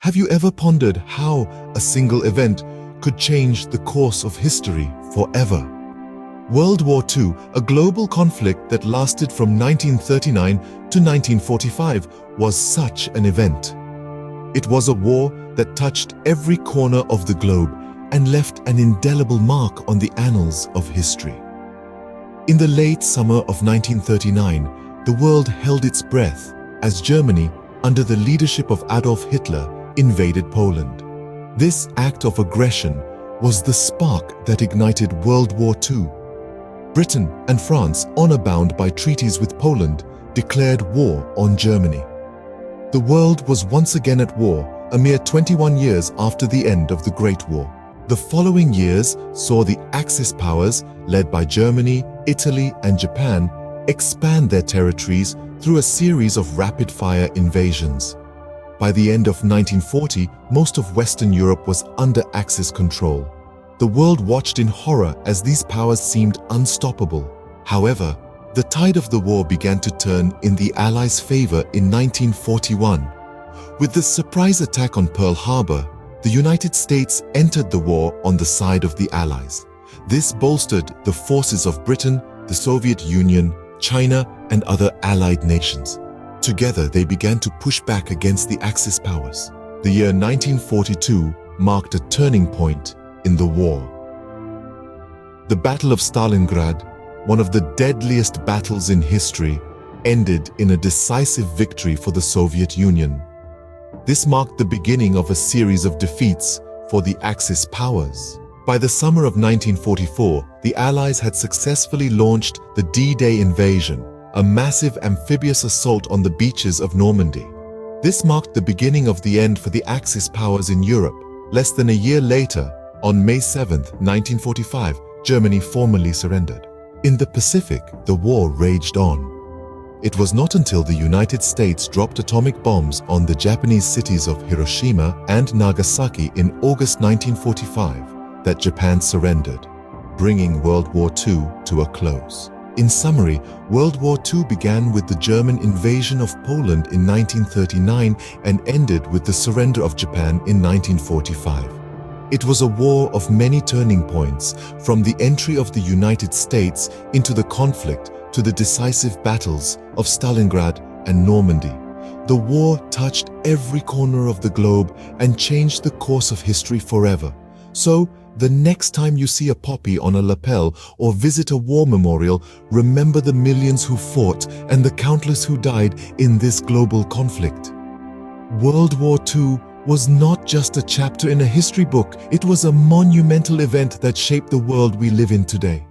Have you ever pondered how a single event could change the course of history forever? World War II, a global conflict that lasted from 1939 to 1945, was such an event. It was a war that touched every corner of the globe and left an indelible mark on the annals of history. In the late summer of 1939, the world held its breath as Germany, under the leadership of Adolf Hitler, invaded Poland. This act of aggression was the spark that ignited World War II. Britain and France, honor-bound by treaties with Poland, declared war on Germany. The world was once again at war, a mere 21 years after the end of the Great War. The following years saw the Axis powers, led by Germany, Italy, and Japan, expand their territories through a series of rapid-fire invasions. By the end of 1940, most of Western Europe was under Axis control. The world watched in horror as these powers seemed unstoppable. However, the tide of the war began to turn in the Allies' favor in 1941. With the surprise attack on Pearl Harbor, the United States entered the war on the side of the Allies. This bolstered the forces of Britain, the Soviet Union, China, and other allied nations. Together, they began to push back against the Axis powers. The year 1942 marked a turning point in the war. The Battle of Stalingrad, one of the deadliest battles in history, ended in a decisive victory for the Soviet Union. This marked the beginning of a series of defeats for the Axis powers. By the summer of 1944, the Allies had successfully launched the D-Day invasion, a massive amphibious assault on the beaches of Normandy. This marked the beginning of the end for the Axis powers in Europe. Less than a year later, on May 7, 1945, Germany formally surrendered. In the Pacific, the war raged on. It was not until the United States dropped atomic bombs on the Japanese cities of Hiroshima and Nagasaki in August 1945 that Japan surrendered, bringing World War II to a close. In summary, World War II began with the German invasion of Poland in 1939 and ended with the surrender of Japan in 1945. It was a war of many turning points, from the entry of the United States into the conflict to the decisive battles of Stalingrad and Normandy. The war touched every corner of the globe and changed the course of history forever. So, the next time you see a poppy on a lapel or visit a war memorial, remember the millions who fought and the countless who died in this global conflict. World War II was not just a chapter in a history book, it was a monumental event that shaped the world we live in today.